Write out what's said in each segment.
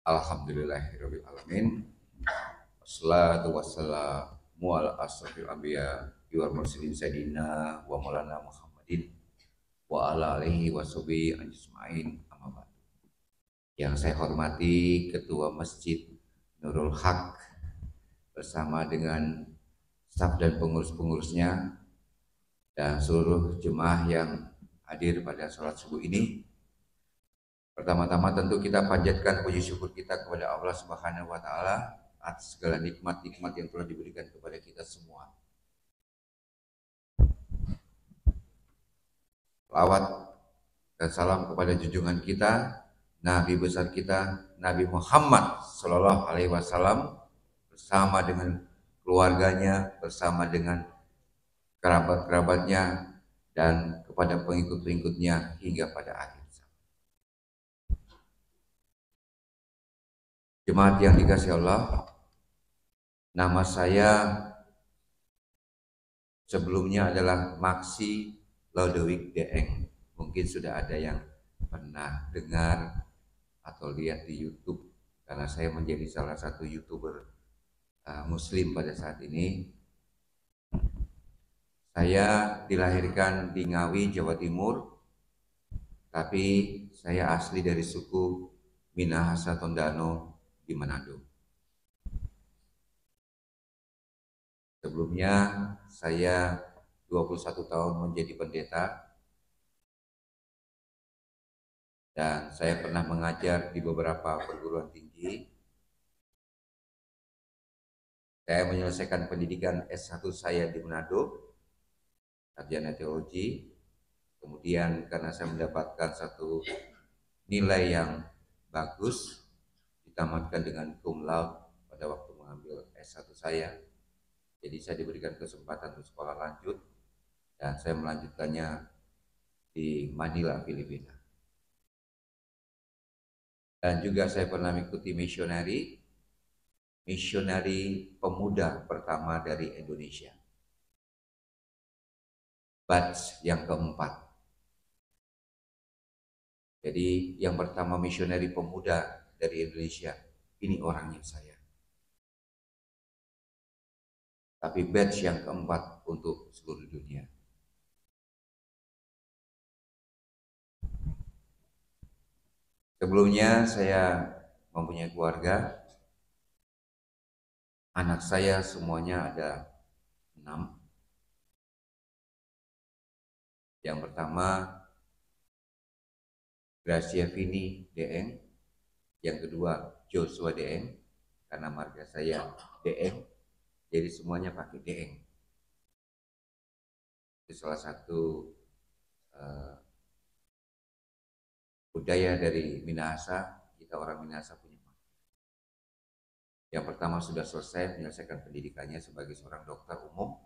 Alhamdulillahirabbil alamin. Wassalatu wassalamu ala asrofil anbiya wal mursalin sayyidina wa maulana Muhammadin wa ala alihi washabihi ajmain, amma ba'du. Yang saya hormati Ketua Masjid Nurul Haq bersama dengan staf dan pengurus-pengurusnya dan seluruh jemaah yang hadir pada sholat subuh ini. Pertama-tama tentu kita panjatkan puji syukur kita kepada Allah Subhanahu wa taala atas segala nikmat-nikmat yang telah diberikan kepada kita semua. Salawat dan salam kepada junjungan kita, Nabi besar kita, Nabi Muhammad Sallallahu Alaihi Wasallam, bersama dengan keluarganya, bersama dengan kerabat-kerabatnya, dan kepada pengikut-pengikutnya hingga pada akhir. Jemaat yang dikasihi Allah, nama saya sebelumnya adalah Maksi Lodewijk Deeng. Mungkin sudah ada yang pernah dengar atau lihat di YouTube, karena saya menjadi salah satu YouTuber Muslim pada saat ini. Saya dilahirkan di Ngawi, Jawa Timur, tapi saya asli dari suku Minahasa Tondano di Manado. Sebelumnya saya 21 tahun menjadi pendeta dan saya pernah mengajar di beberapa perguruan tinggi. Saya menyelesaikan pendidikan S1 saya di Manado, sarjana teologi. Kemudian karena saya mendapatkan satu nilai yang bagus, ditamatkan dengan cum laude pada waktu mengambil S1 saya. Jadi saya diberikan kesempatan untuk sekolah lanjut dan saya melanjutkannya di Manila, Filipina. Dan juga saya pernah mengikuti misionari pemuda pertama dari Indonesia, batch yang keempat. Jadi yang pertama misionari pemuda dari Indonesia, ini orangnya saya. Tapi batch yang keempat untuk seluruh dunia. Sebelumnya saya mempunyai keluarga. Anak saya semuanya ada 6. Yang pertama Gracia Vini Deeng, yang kedua Joshua Deeng, karena marga saya Deeng, jadi semuanya pakai Deeng. Itu salah satu budaya dari Minahasa. Kita orang Minahasa punya. Yang pertama sudah selesai menyelesaikan pendidikannya sebagai seorang dokter umum.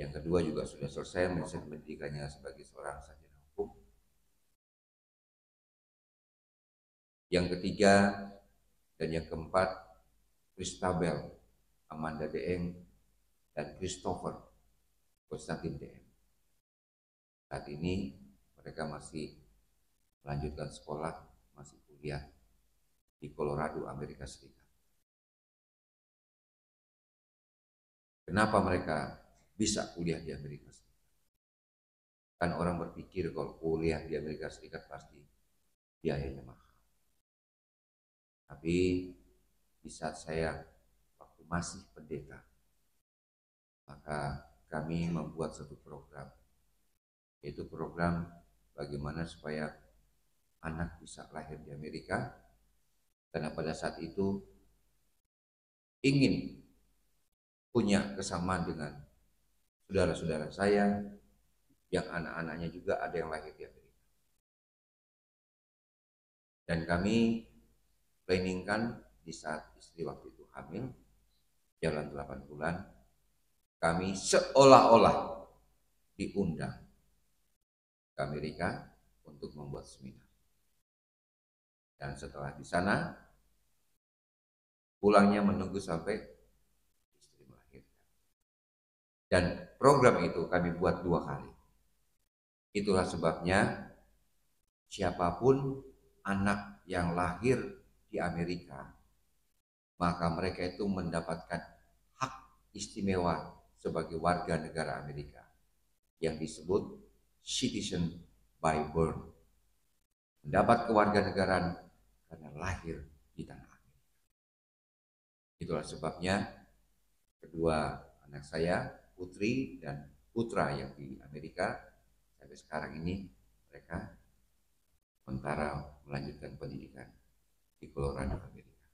Yang kedua juga sudah selesai menyelesaikan pendidikannya sebagai seorang sarjana hukum. Yang ketiga dan yang keempat, Christabel Amanda Deeng dan Christopher Konstantin Deeng. Saat ini mereka masih melanjutkan sekolah, masih kuliah di Colorado, Amerika Serikat. Kenapa mereka bisa kuliah di Amerika Serikat? Kan orang berpikir kalau kuliah di Amerika Serikat pasti biayanya mahal. Tapi di saat saya waktu masih pendeta, maka kami membuat satu program, yaitu program bagaimana supaya anak bisa lahir di Amerika, karena pada saat itu ingin punya kesamaan dengan saudara-saudara saya yang anak-anaknya juga ada yang lahir di Amerika. Dan kami planningkan di saat istri waktu itu hamil, jalan 8 bulan, kami seolah-olah diundang ke Amerika untuk membuat seminar. Dan setelah di sana, pulangnya menunggu sampai istri melahirkan. Dan program itu kami buat 2 kali. Itulah sebabnya siapapun anak yang lahir di Amerika, maka mereka itu mendapatkan hak istimewa sebagai warga negara Amerika yang disebut citizen by birth, mendapat kewarganegaraan karena lahir di tanah Amerika. Itulah sebabnya kedua anak saya, putri dan putra yang di Amerika, sampai sekarang ini mereka sementara melanjutkan pendidikan di Colorado, Amerika.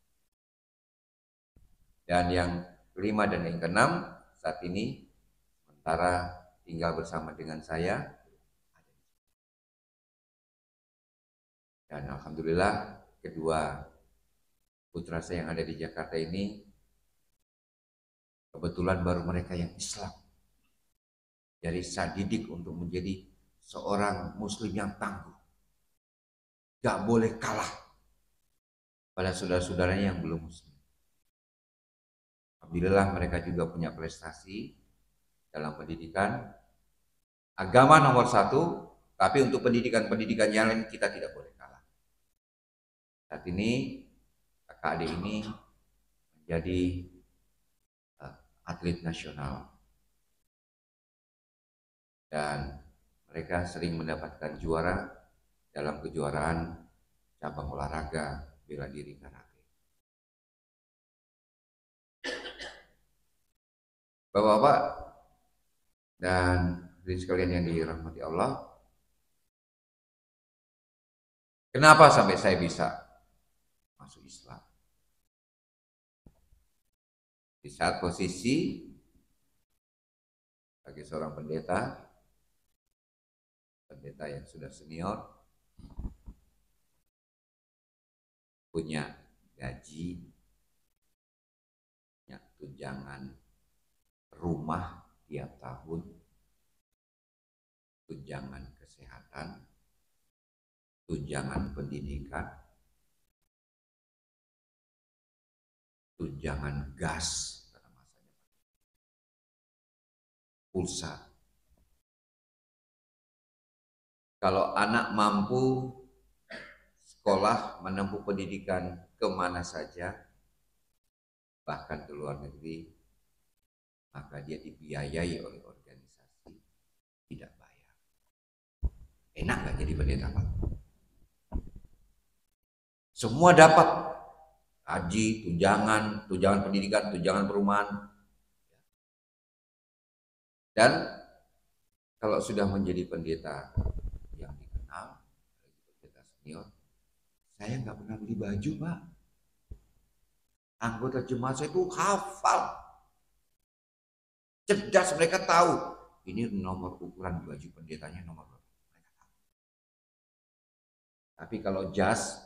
Dan yang kelima dan yang keenam saat ini sementara tinggal bersama dengan saya. Dan alhamdulillah kedua putra saya yang ada di Jakarta ini kebetulan baru mereka yang Islam. Jadi saya didik untuk menjadi seorang muslim yang tangguh. Gak boleh kalah pada saudara-saudaranya yang belum muslim. Alhamdulillah mereka juga punya prestasi dalam pendidikan. Agama nomor satu, tapi untuk pendidikan-pendidikan yang lain kita tidak boleh kalah. Saat ini kakak adik ini menjadi atlet nasional. Dan mereka sering mendapatkan juara dalam kejuaraan cabang olahraga bela diri karate. Bapak-bapak dan hadirin sekalian yang dirahmati Allah, kenapa sampai saya bisa masuk Islam? Di saat posisi sebagai seorang pendeta yang sudah senior, punya gaji, punya tunjangan rumah tiap tahun, tunjangan kesehatan, tunjangan pendidikan, tunjangan gas, pulsa. Kalau anak mampu sekolah menempuh pendidikan kemana saja, bahkan ke luar negeri, maka dia dibiayai oleh organisasi, tidak bayar. Enak gak jadi pendeta, Pak? Semua dapat haji, tunjangan pendidikan, tunjangan perumahan. Dan kalau sudah menjadi pendeta yang dikenal, pendeta senior, saya nggak pernah beli baju, Pak. Anggota jemaat saya itu hafal, cerdas, mereka tahu ini nomor ukuran baju pendetanya nomor berapa. Tapi kalau jas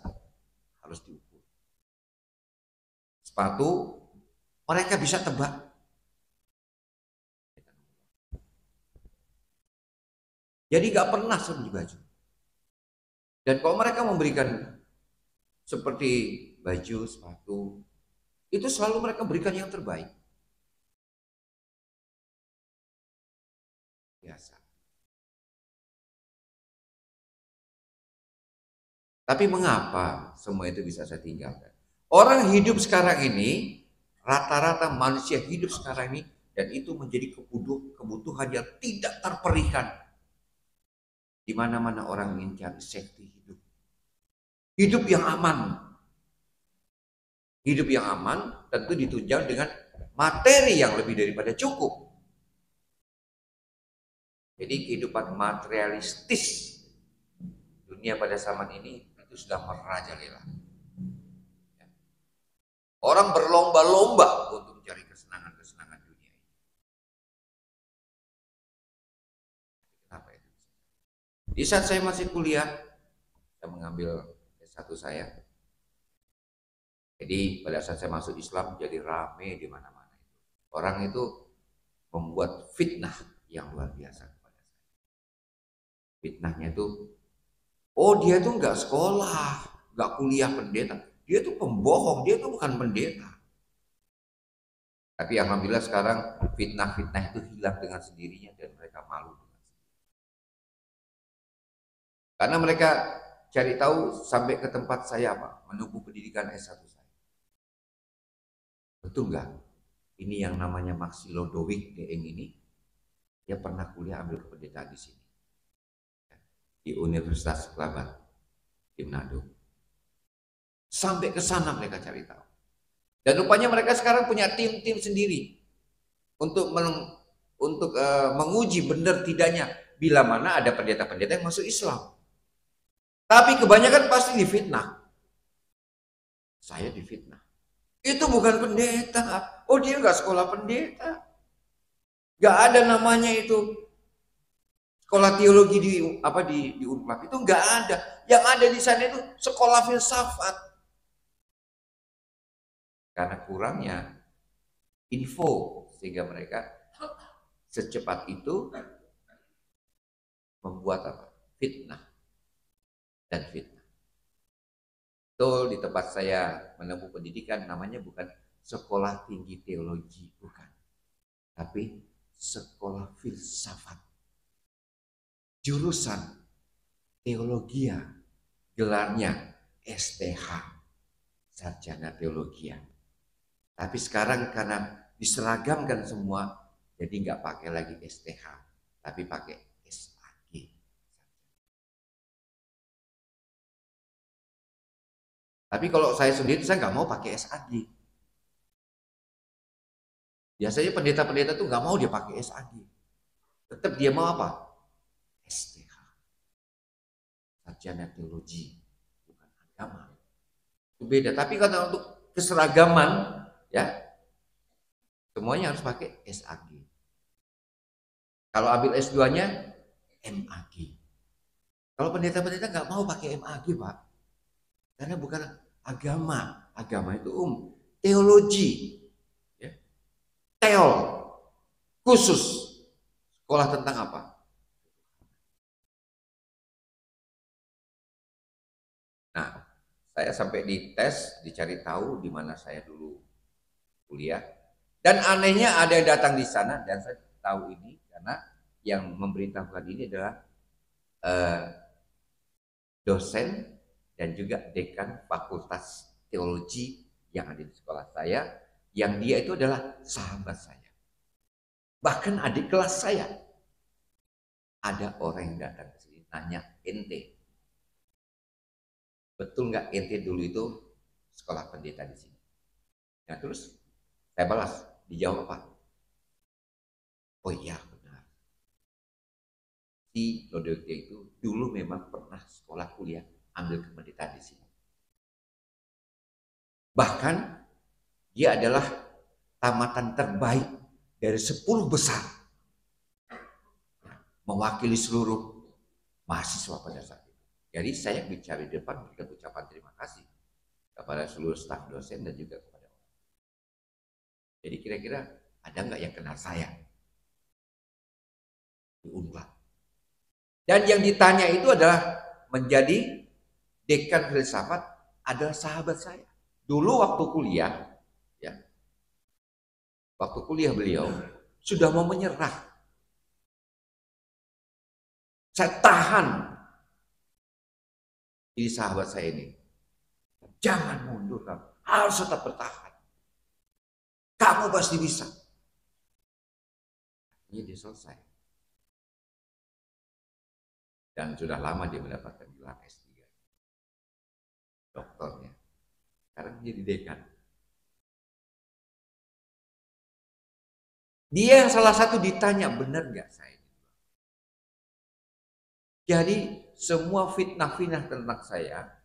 harus diukur. Sepatu mereka bisa tebak. Jadi nggak pernah saya beli baju. Dan kalau mereka memberikan seperti baju, sepatu, itu selalu mereka berikan yang terbaik. Biasa. Tapi mengapa semua itu bisa saya tinggalkan? Orang hidup sekarang ini, rata-rata manusia hidup sekarang ini, dan itu menjadi kebutuhan yang tidak terperikan. Di mana-mana orang ingin cari safety hidup. Hidup yang aman. Hidup yang aman tentu ditunjang dengan materi yang lebih daripada cukup. Jadi kehidupan materialistis dunia pada zaman ini itu sudah merajalela. Orang berlomba-lomba untuk mencari kesenangan-kesenangan dunia ini. Kenapa itu? Di saat saya masih kuliah, saya mengambil S1 saya. Jadi pada saat saya masuk Islam jadi rame di mana-mana. Orang itu membuat fitnah yang luar biasa kepada saya. Fitnahnya itu, oh dia tuh nggak sekolah, nggak kuliah pendeta, dia tuh pembohong, dia tuh bukan pendeta. Tapi alhamdulillah sekarang fitnah-fitnah itu hilang dengan sendirinya dan mereka malu dengan sendirinya. Karena mereka cari tahu sampai ke tempat saya Pak, menunggu pendidikan S1 saya. Betul nggak? Ini yang namanya Maxi Lodowik Deeng ini, dia pernah kuliah ambil kependetaan di sini. Di Universitas Kelabat, di Manado. Sampai ke sana mereka cari tahu. Dan rupanya mereka sekarang punya tim-tim sendiri untuk menguji benar tidaknya bila mana ada pendeta-pendeta yang masuk Islam. Tapi kebanyakan pasti difitnah. Saya difitnah. Itu bukan pendeta. Oh, dia nggak sekolah pendeta. Nggak ada namanya itu sekolah teologi di Unpad. Itu nggak ada. Yang ada di sana itu sekolah filsafat. Karena kurangnya info sehingga mereka secepat itu membuat apa? Fitnah dan fitnah. Betul, di tempat saya menempuh pendidikan namanya bukan sekolah tinggi teologi, bukan. Tapi sekolah filsafat. Jurusan teologia, gelarnya STH, sarjana teologia. Tapi sekarang karena diseragamkan semua, jadi nggak pakai lagi STH, tapi pakai SAG. Tapi kalau saya sendiri, saya nggak mau pakai SAG. Biasanya pendeta-pendeta tuh nggak mau dia pakai SAG. Tetap dia mau apa? STH. Sarjana teologi, bukan agama. Itu beda. Tapi kalau untuk keseragaman, ya semuanya harus pakai SAG. Kalau ambil S2-nya, MAG. Kalau pendeta-pendeta nggak mau pakai MAG, Pak. Karena bukan agama. Agama itu teologi. Ya. Teol. Khusus. Sekolah tentang apa? Nah, saya sampai dites, dicari tahu di mana saya dulu kuliah. Dan anehnya ada yang datang di sana, dan saya tahu ini karena yang memerintahkan ini adalah dosen dan juga dekan Fakultas Teologi yang ada di sekolah saya, yang dia itu adalah sahabat saya. Bahkan adik kelas saya. Ada orang yang datang ke sini nanya, ente betul nggak ente dulu itu sekolah pendeta di sini? Nah terus saya balas, dijawab apa? Oh iya benar. Si Lodewijk itu dulu memang pernah sekolah kuliah ambil kependetaan di sini. Bahkan dia adalah tamatan terbaik dari 10 besar mewakili seluruh mahasiswa pada saat itu. Jadi saya bicara di depan memberikan ucapan terima kasih kepada seluruh staf dosen dan juga kepada orang. Jadi kira-kira ada nggak yang kenal saya di Unpad? Dan yang ditanya itu adalah menjadi dekan filsafat adalah sahabat saya. Dulu waktu kuliah, ya, waktu kuliah beliau sudah mau menyerah. Saya tahan. Jadi sahabat saya ini, jangan mundur kamu, harus tetap bertahan. Kamu pasti bisa. Ini dia selesai. Dan sudah lama dia mendapatkan gelar S3. Doktornya. Sekarang jadi dekan. Dia yang salah satu ditanya, benar nggak saya? Jadi semua fitnah-fitnah tentang saya,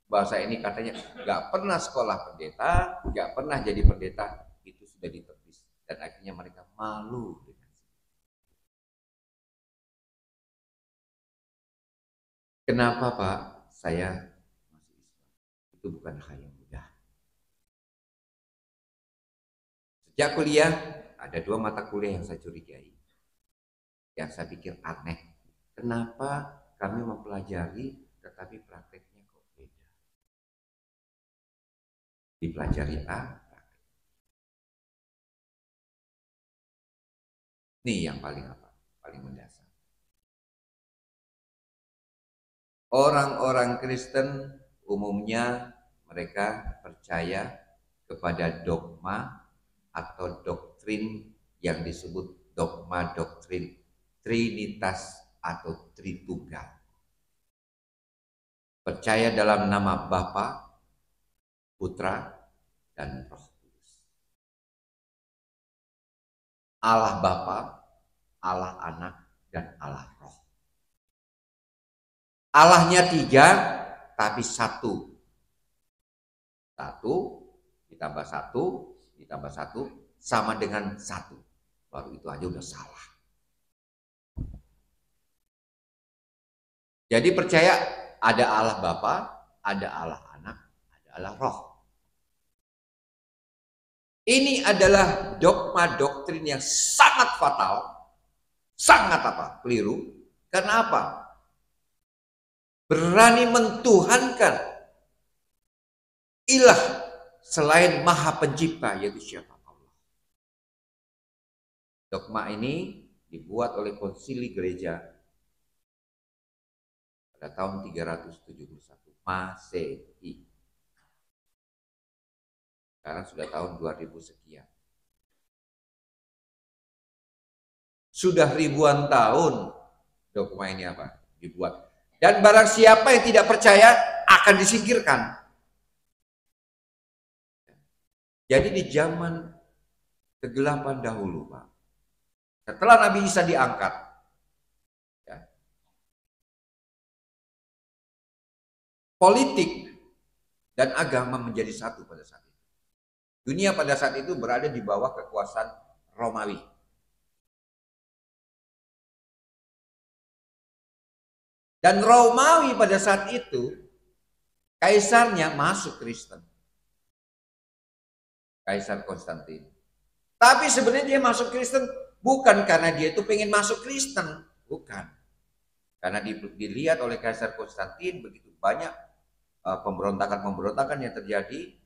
bahasa ini katanya nggak pernah sekolah pendeta, nggak pernah jadi pendeta, itu sudah ditepis. Dan akhirnya mereka malu dengan saya. Kenapa Pak? Saya masih Islam. Itu bukan hal yang mudah. Sejak kuliah, ada 2 mata kuliah yang saya curigai. Yang saya pikir aneh. Kenapa kami mempelajari tetapi prakteknya kok beda? Dipelajari A, ini yang paling apa? Paling mendasar. Orang-orang Kristen umumnya mereka percaya kepada dogma atau doktrin yang disebut dogma doktrin Trinitas atau Tritunggal. Percaya dalam nama Bapa, Putra, dan Roh Kudus. Allah Bapa, Allah Anak, dan Allah Roh. Allahnya tiga, tapi satu. Satu ditambah satu ditambah satu sama dengan satu. Baru itu aja udah salah. Jadi percaya ada Allah Bapa, ada Allah Anak, ada Allah Roh. Ini adalah dogma doktrin yang sangat fatal, sangat keliru. Karena apa? Berani mentuhankan ilah selain Maha Pencipta, yaitu siapa? Allah. Dogma ini dibuat oleh Konsili Gereja pada tahun 371 Masehi. Sekarang sudah tahun 2000 sekian. Sudah ribuan tahun dogma ini dibuat. Dan barang siapa yang tidak percaya akan disingkirkan. Jadi di zaman kegelapan dahulu, Pak, setelah Nabi Isa diangkat, ya, politik dan agama menjadi satu pada saat itu. Dunia pada saat itu berada di bawah kekuasaan Romawi. Dan Romawi pada saat itu, kaisarnya masuk Kristen. Kaisar Konstantin. Tapi sebenarnya dia masuk Kristen bukan karena dia itu pengen masuk Kristen. Bukan. Karena dilihat oleh Kaisar Konstantin begitu banyak pemberontakan-pemberontakan yang terjadi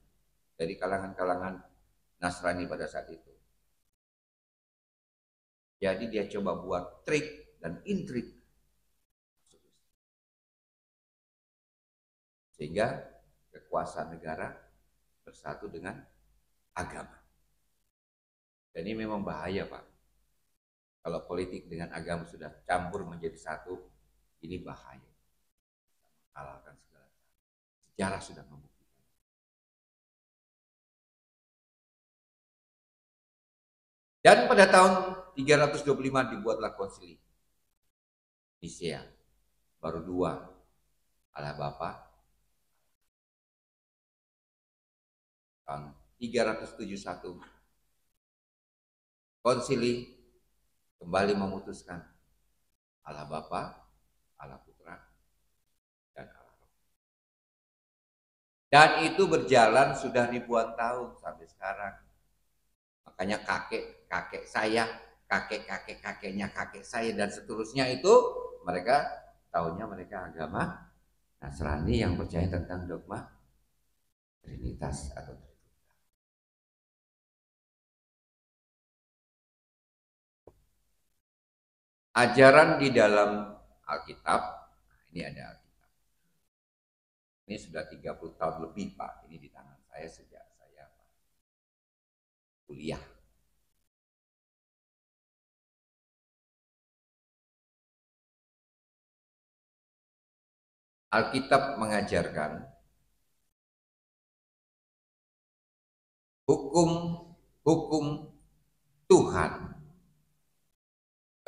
dari kalangan-kalangan Nasrani pada saat itu. Jadi dia coba buat trik dan intrik. Sehingga kekuasaan negara bersatu dengan agama. Dan ini memang bahaya, Pak. Kalau politik dengan agama sudah campur menjadi satu, ini bahaya. Kalahkan segala cara. Sejarah sudah membuktikan. Dan pada tahun 325 dibuatlah konsili Nisea. Baru dua, Allah Bapa. Tahun 371 konsili kembali memutuskan Allah Bapa, Allah Putra, dan Allah Roh. Dan itu berjalan sudah ribuan tahun sampai sekarang. Makanya kakek saya, kakeknya kakek saya, dan seterusnya itu mereka tahunya mereka agama Nasrani yang percaya tentang dogma Trinitas atau ajaran di dalam Alkitab. Ini ada Alkitab. Ini sudah 30 tahun lebih, Pak. Ini di tangan saya sejak saya kuliah. Alkitab mengajarkan hukum Tuhan.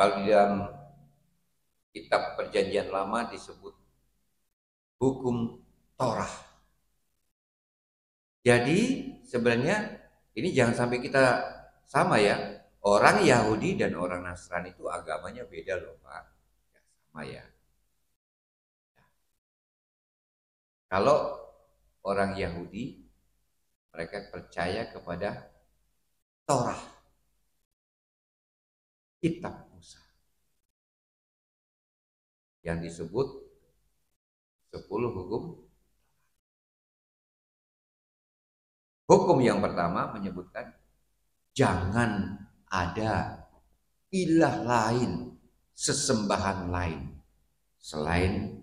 Kalau di dalam kitab Perjanjian Lama disebut hukum Torah. Jadi sebenarnya ini jangan sampai kita sama ya. Orang Yahudi dan orang Nasrani itu agamanya beda loh, Pak. Ya, sama ya. Kalau orang Yahudi mereka percaya kepada Torah, kitab Musa, yang disebut 10 hukum. Hukum yang pertama menyebutkan jangan ada ilah lain, sesembahan lain selain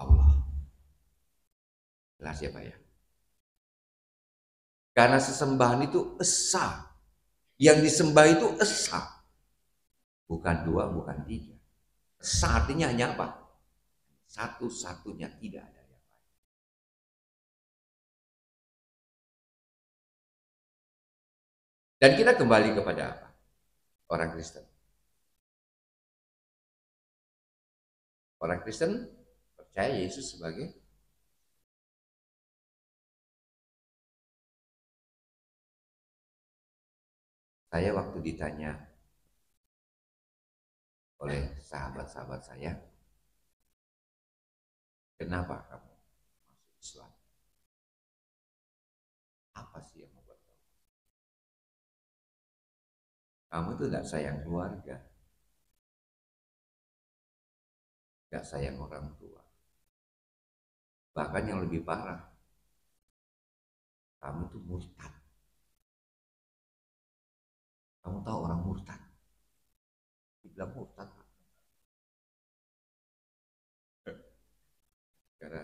Allah. Jelas ya Pak ya? Karena sesembahan itu esa. Yang disembah itu esa. Bukan dua, bukan tiga. Esa artinya hanya apa? Satu-satunya, tidak ada yang lain. Dan kita kembali kepada apa? Orang Kristen. Orang Kristen percaya Yesus sebagai saya waktu ditanya oleh sahabat-sahabat saya, kenapa kamu masuk Islam? Apa sih yang membuat kamu? Kamu tuh tidak sayang keluarga, tidak sayang orang tua. Bahkan yang lebih parah, kamu tuh murtad. Kamu tahu orang murtad? Dibilang murtad. Karena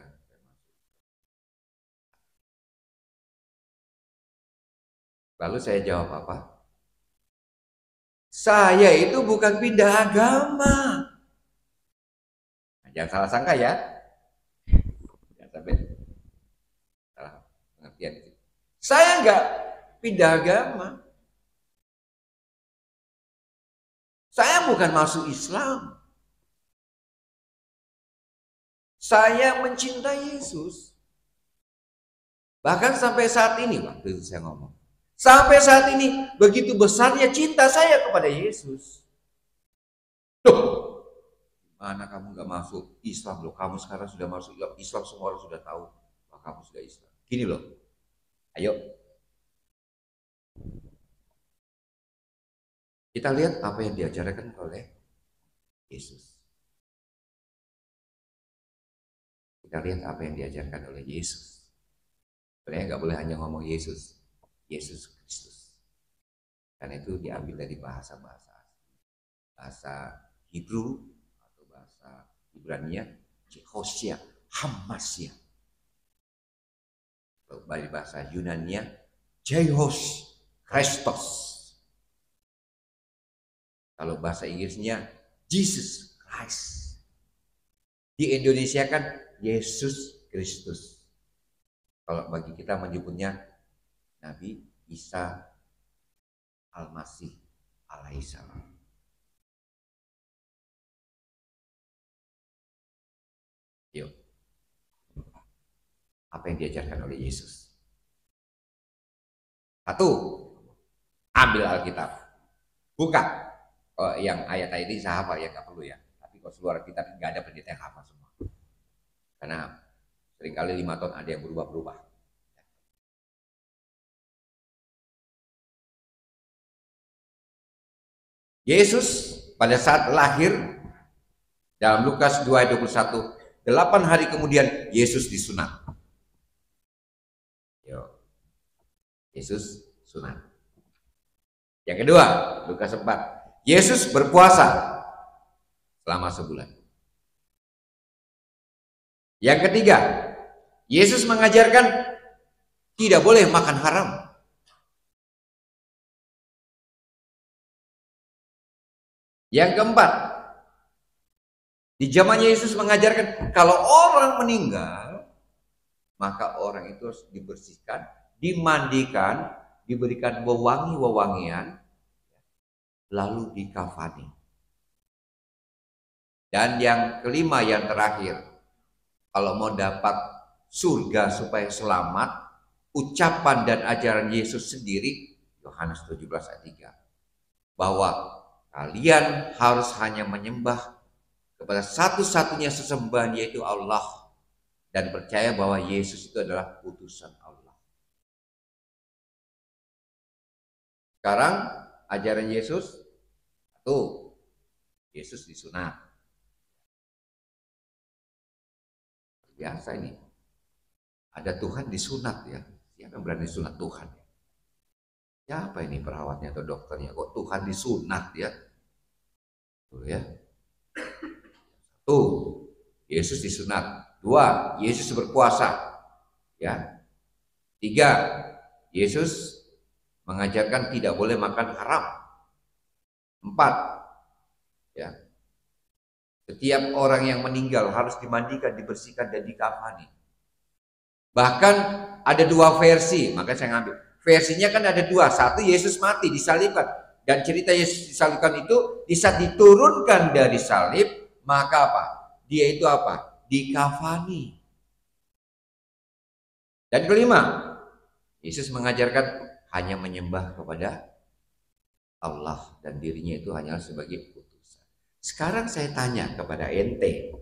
lalu saya jawab apa? Saya itu bukan pindah agama. Nah, jangan salah sangka ya. Jangan sampai salah pengertian. Saya enggak pindah agama. Saya bukan masuk Islam. Saya mencintai Yesus. Bahkan sampai saat ini, waktu itu saya ngomong. Sampai saat ini, begitu besarnya cinta saya kepada Yesus. Loh, mana kamu gak masuk Islam loh? Kamu sekarang sudah masuk Islam, semua orang sudah tahu bahwa kamu sudah Islam. Gini loh, ayo. Kita lihat apa yang diajarkan oleh Yesus. Kita lihat apa yang diajarkan oleh Yesus. Sebenarnya nggak boleh hanya ngomong Yesus, Yesus Kristus. Karena itu diambil dari bahasa-bahasa Hebrew atau bahasa Ibrania, Jehosia, Hamasya. Kalau dari bahasa Yunania, Jehos Christos. Kalau bahasa Inggrisnya, Jesus Christ. Di Indonesia kan Yesus Kristus. Kalau bagi kita menyebutnya Nabi Isa Al-Masih alaihissalam. Yuk. Apa yang diajarkan oleh Yesus? Satu, ambil Alkitab. Buka. Oh, yang ayat ini saya hafal ya, nggak perlu ya. Tapi kalau seluruh kita nggak ada pendeta yang hafal semua. Karena seringkali 5 tahun ada yang berubah-berubah. Yesus pada saat lahir dalam Lukas 2 ayat 21, 8 hari kemudian Yesus disunat. Yesus sunat. Yang kedua, Lukas 4. Yesus berpuasa selama sebulan. Yang ketiga, Yesus mengajarkan tidak boleh makan haram. Yang keempat, di zamannya Yesus mengajarkan kalau orang meninggal, maka orang itu harus dibersihkan, dimandikan, diberikan wewangi-wewangian, lalu dikafani. Dan yang kelima, yang terakhir, kalau mau dapat surga supaya selamat, ucapan dan ajaran Yesus sendiri, Yohanes 17 ayat 3, bahwa kalian harus hanya menyembah kepada satu-satunya sesembahan, yaitu Allah, dan percaya bahwa Yesus itu adalah utusan Allah. Sekarang ajaran Yesus, satu, Yesus disunat. Biasa ini, ada Tuhan disunat ya. Siapa yang berani sunat Tuhan? Siapa ini perawatnya atau dokternya? Kok Tuhan disunat ya? Tuh ya. Tuh, Yesus disunat. Dua, Yesus berpuasa. Ya. Tiga, Yesus mengajarkan tidak boleh makan haram. Empat, ya, setiap orang yang meninggal harus dimandikan, dibersihkan, dan dikafani. Bahkan ada dua versi, maka saya ngambil. Versinya kan ada dua. Satu, Yesus mati, disalibkan. Dan cerita Yesus disalibkan itu, di saat diturunkan dari salib, maka apa? Dia itu apa? Dikafani. Dan kelima, Yesus mengajarkan hanya menyembah kepada Allah dan dirinya itu hanya sebagai utusan. Sekarang saya tanya kepada ente,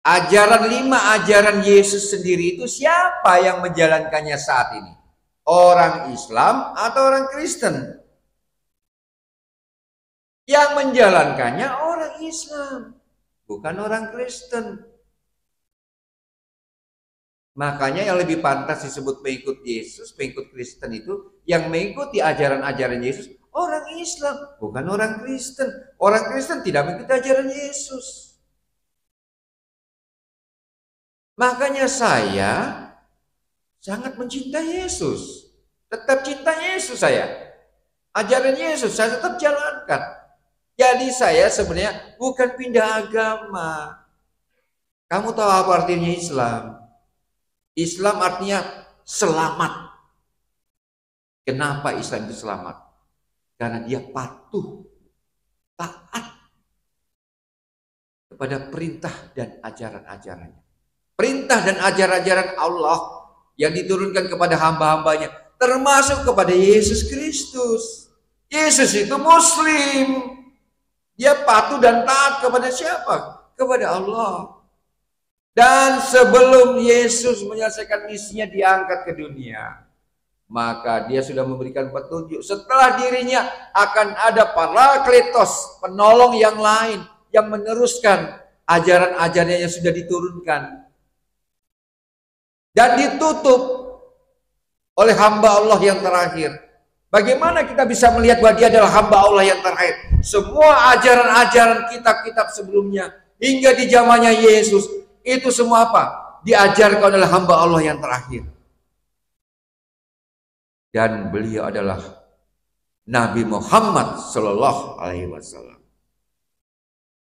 ajaran Yesus sendiri itu siapa yang menjalankannya saat ini? Orang Islam atau orang Kristen? Yang menjalankannya orang Islam, bukan orang Kristen. Makanya yang lebih pantas disebut pengikut Yesus, pengikut Kristen itu yang mengikuti ajaran-ajaran Yesus orang Islam, bukan orang Kristen. Orang Kristen tidak mengikuti ajaran Yesus. Makanya saya sangat mencintai Yesus. Tetap cinta Yesus saya. Ajaran Yesus saya tetap jalankan. Jadi saya sebenarnya bukan pindah agama. Kamu tahu apa artinya Islam? Islam artinya selamat. Kenapa Islam itu selamat? Karena dia patuh, taat kepada perintah dan ajaran-ajarannya. Perintah dan ajaran-ajaran Allah yang diturunkan kepada hamba-hambanya, termasuk kepada Yesus Kristus. Yesus itu Muslim. Dia patuh dan taat kepada siapa? Kepada Allah. Dan sebelum Yesus menyelesaikan misinya diangkat ke dunia, maka dia sudah memberikan petunjuk. Setelah dirinya akan ada Parakletos, penolong yang lain, yang meneruskan ajaran-ajarannya yang sudah diturunkan. Dan ditutup oleh hamba Allah yang terakhir. Bagaimana kita bisa melihat bahwa dia adalah hamba Allah yang terakhir? Semua ajaran-ajaran kitab-kitab sebelumnya, hingga di zamannya Yesus, itu semua apa? Diajarkan oleh hamba Allah yang terakhir. Dan beliau adalah Nabi Muhammad Sallallahu Alaihi Wasallam.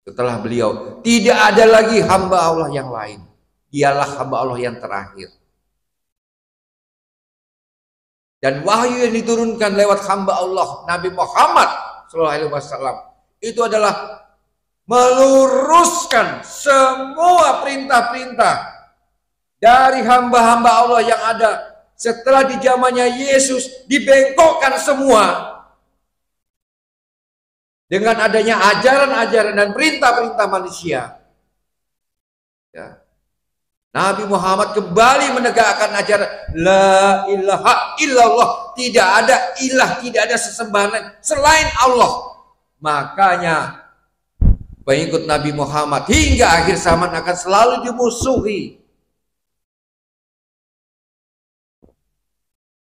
Setelah beliau tidak ada lagi hamba Allah yang lain. Dialah hamba Allah yang terakhir. Dan wahyu yang diturunkan lewat hamba Allah Nabi Muhammad Sallallahu Alaihi Wasallam itu adalah meluruskan semua perintah-perintah dari hamba-hamba Allah yang ada setelah di zamannya Yesus, dibengkokkan semua dengan adanya ajaran-ajaran dan perintah-perintah manusia. Ya. Nabi Muhammad kembali menegakkan ajaran la ilaha illallah, tidak ada ilah, tidak ada sesembahan selain Allah. Makanya pengikut Nabi Muhammad hingga akhir zaman akan selalu dimusuhi.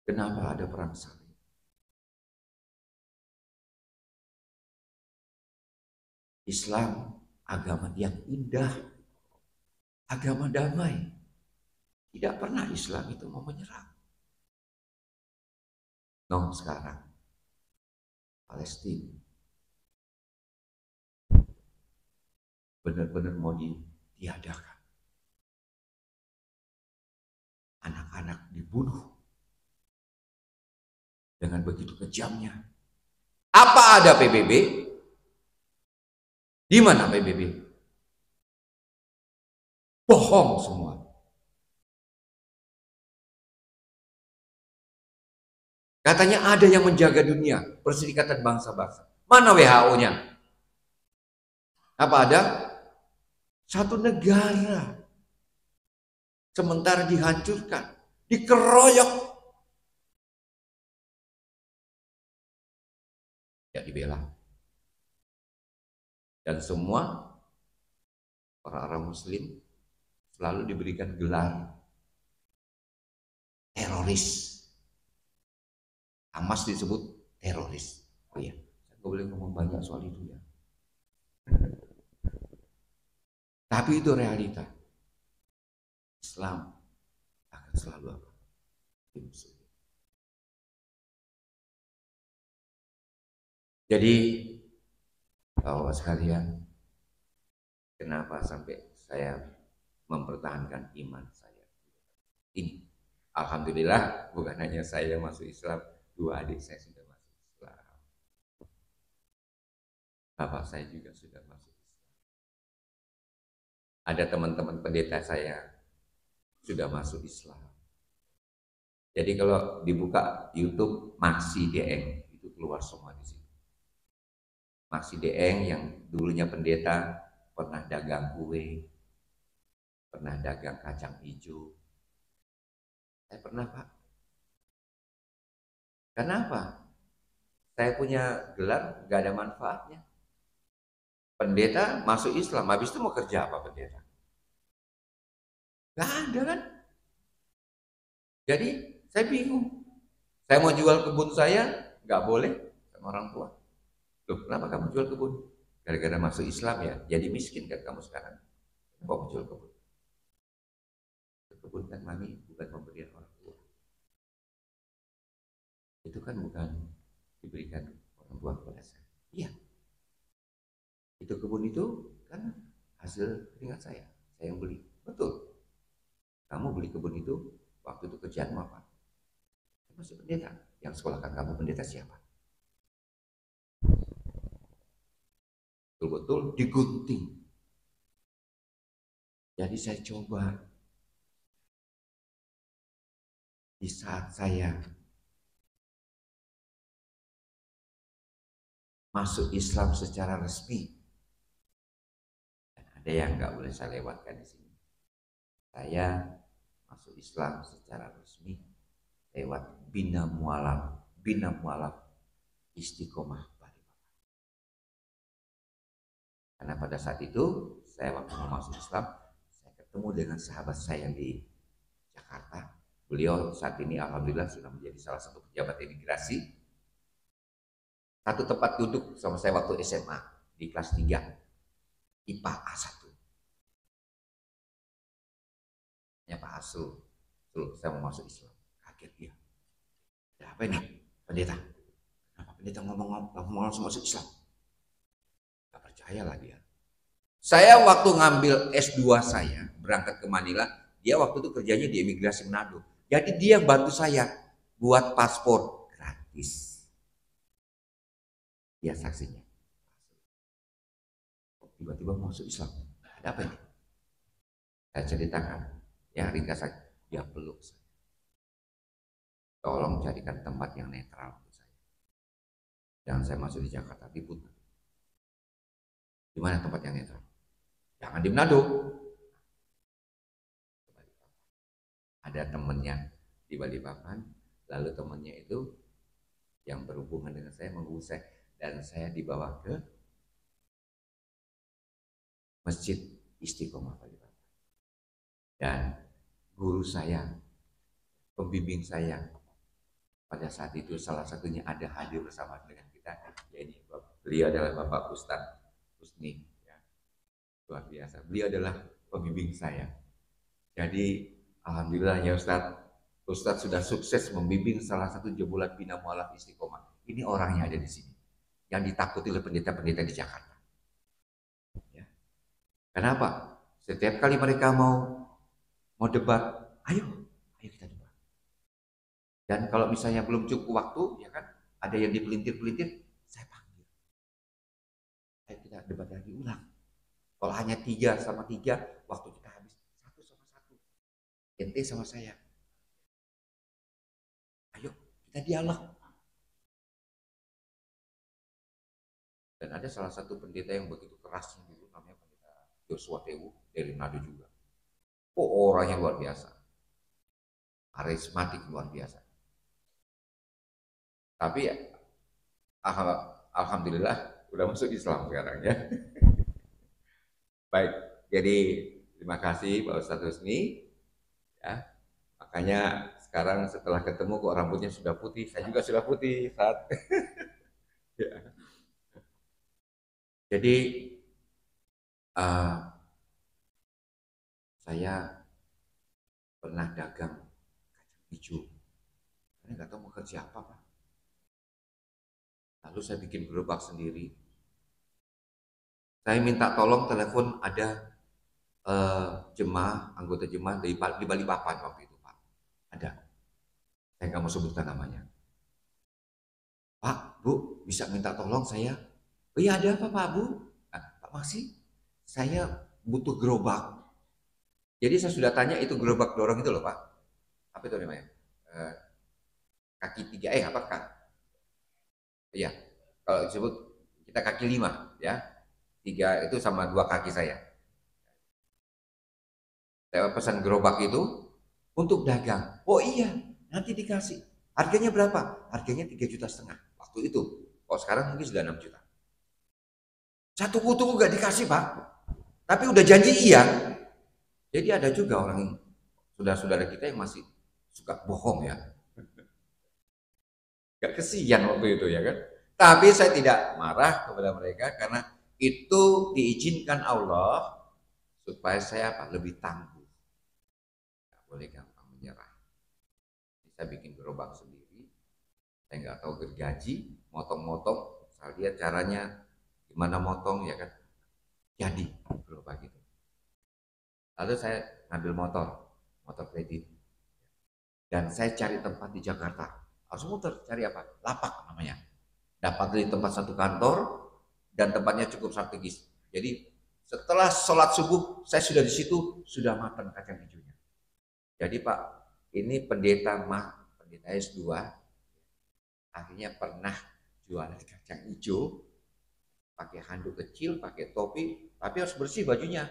Kenapa ada perang salib? Islam agama yang indah, agama damai. Tidak pernah Islam itu mau menyerang. No, sekarang Palestina benar-benar mau ditiadakan. Anak-anak dibunuh dengan begitu kejamnya. Apa ada PBB? Di mana PBB? Bohong semua. Katanya ada yang menjaga dunia, Perserikatan Bangsa-Bangsa. Mana WHO-nya? Apa ada? Satu negara. Sementara dihancurkan, dikeroyok. Ya dibela. Dan semua orang-orang Muslim selalu diberikan gelar teroris. Hamas disebut teroris. Oh iya, saya boleh ngomong banyak soal itu ya. Tapi itu realita. Islam akan selalu apa? Dimusuhi. Jadi, Bapak sekalian, kenapa sampai saya mempertahankan iman saya? Ini, alhamdulillah, bukan hanya saya yang masuk Islam, dua adik saya sudah masuk Islam. Bapak saya juga sudah masuk Islam. Ada teman-teman pendeta saya sudah masuk Islam. Jadi kalau dibuka YouTube Maksi Deeng, itu keluar semua di sini. Maksi Deeng yang dulunya pendeta, pernah dagang kue, pernah dagang kacang hijau. Saya pernah, Pak. Kenapa? Saya punya gelar gak ada manfaatnya. Pendeta masuk Islam, habis itu mau kerja apa pendeta? Gak ada kan? Jadi saya bingung. Saya mau jual kebun saya, gak boleh sama orang tua. Loh, kenapa kamu jual kebun? Gara-gara masuk Islam ya, jadi miskin kan kamu sekarang. Kenapa mau jual kebun? Kebun kan mami bukan pemberian orang tua. Itu kan bukan diberikan orang tua kepada saya. Iya. Itu kebun itu kan hasil keringat saya yang beli. Betul. Kamu beli kebun itu, waktu itu kerjaanmu apa? Masih pendeta. Yang sekolahkan kamu pendeta siapa? Betul-betul digunting. Jadi saya coba di saat saya masuk Islam secara resmi, dan ada yang nggak boleh saya lewatkan di sini. Saya masuk Islam secara resmi lewat Bina Mualaf Istiqomah Balikpapan. Karena pada saat itu saya waktu mau masuk Islam, saya ketemu dengan sahabat saya di Jakarta. Beliau saat ini alhamdulillah sudah menjadi salah satu pejabat imigrasi. Satu tempat duduk sama saya waktu SMA di kelas 3 IPA A1. Ya Pak Asul, saya mau masuk Islam. Kaget dia. Ya apa ini? Pendeta. Kenapa pendeta ngomong langsung masuk Islam? Gak percaya lah dia. Saya waktu ngambil S2 saya, berangkat ke Manila, dia waktu itu kerjanya di imigrasi Manado. Jadi dia bantu saya buat paspor gratis. Dia saksinya. Tiba-tiba masuk Islam. Ada apa ini? Saya ceritakan. Ya ringkas saja. Dia peluk saya. Tolong carikan tempat yang netral untuk saya. Jangan saya masuk di Jakarta, ribut. Di mana tempat yang netral? Jangan di Manado. Ada temennya di Balikpapan, lalu temennya itu yang berhubungan dengan saya menghubungi saya, dan saya dibawa ke Masjid Istiqomah Balikpapan. Dan guru saya, pembimbing saya pada saat itu salah satunya ada hadir bersama dengan kita, yaitu beliau adalah Bapak Ustadz Husni, ya. Luar biasa. Beliau adalah pembimbing saya. Jadi alhamdulillah ya Ustadz sudah sukses membimbing salah satu jebolan Bina Mualaf Istiqomah. Ini orangnya ada di sini, yang ditakuti oleh pendeta-pendeta di Jakarta. Ya. Kenapa? Setiap kali mereka mau debat, ayo kita debat. Dan kalau misalnya belum cukup waktu, ya kan, ada yang dipelintir-pelintir, saya panggil. Ayo kita debat lagi ulang. Kalau hanya 3 sama 3, waktu kita habis 1 sama 1. Ente sama saya. Ayo kita dialog. Dan ada salah satu pendeta yang begitu kerasnya dulu, namanya pendeta Joshua Tewu dari Nado juga. Oh, orangnya luar biasa, karismatik luar biasa. Tapi alhamdulillah udah masuk Islam sekarang ya. Baik, jadi terima kasih Pak Ustadz Husni. Ya, makanya sekarang setelah ketemu kok rambutnya sudah putih, saya juga sudah putih saat. Ya. Jadi saya pernah dagang kacang hijau. Saya nggak tahu mau kerja apa, Pak. Lalu saya bikin gerobak sendiri. Saya minta tolong telepon ada jemaah, anggota jemaah di Balikpapan waktu itu, Pak. Ada. Saya nggak mau sebutkan namanya. Pak, Bu, bisa minta tolong saya? Oh iya, ada apa, Pak, Bu? Ah, Pak Maksi, saya butuh gerobak. Jadi saya sudah tanya itu gerobak dorong itu loh, Pak. Apa itu namanya? Eh, kaki tiga, apa, Kak? Iya, kalau disebut kita kaki lima, ya. Tiga itu sama dua kaki saya. Saya pesan gerobak itu untuk dagang. Oh iya, nanti dikasih. Harganya berapa? Harganya 3,5 juta waktu itu. Kalau sekarang mungkin sudah 6 juta. Satu kutu nggak dikasih, Pak. Tapi udah janji iya. Jadi ada juga orang yang saudara-saudara kita yang masih suka bohong ya. Gak kesian waktu itu ya kan. Tapi saya tidak marah kepada mereka karena itu diizinkan Allah supaya saya apa? Lebih tangguh. Gak boleh gampang menyerah. Saya bikin gerobak sendiri. Saya nggak tahu gergaji, motong-motong. Saya lihat caranya gimana motong ya kan. Jadi gerobak itu. Lalu saya ngambil motor kredit. Dan saya cari tempat di Jakarta. Harus muter, cari apa? Lapak namanya. Dapat dari tempat satu kantor dan tempatnya cukup strategis. Jadi setelah sholat subuh, saya sudah di situ, sudah matang kacang hijaunya. Jadi Pak, ini pendeta S2, akhirnya pernah jualan kacang hijau, pakai handuk kecil, pakai topi, tapi harus bersih bajunya.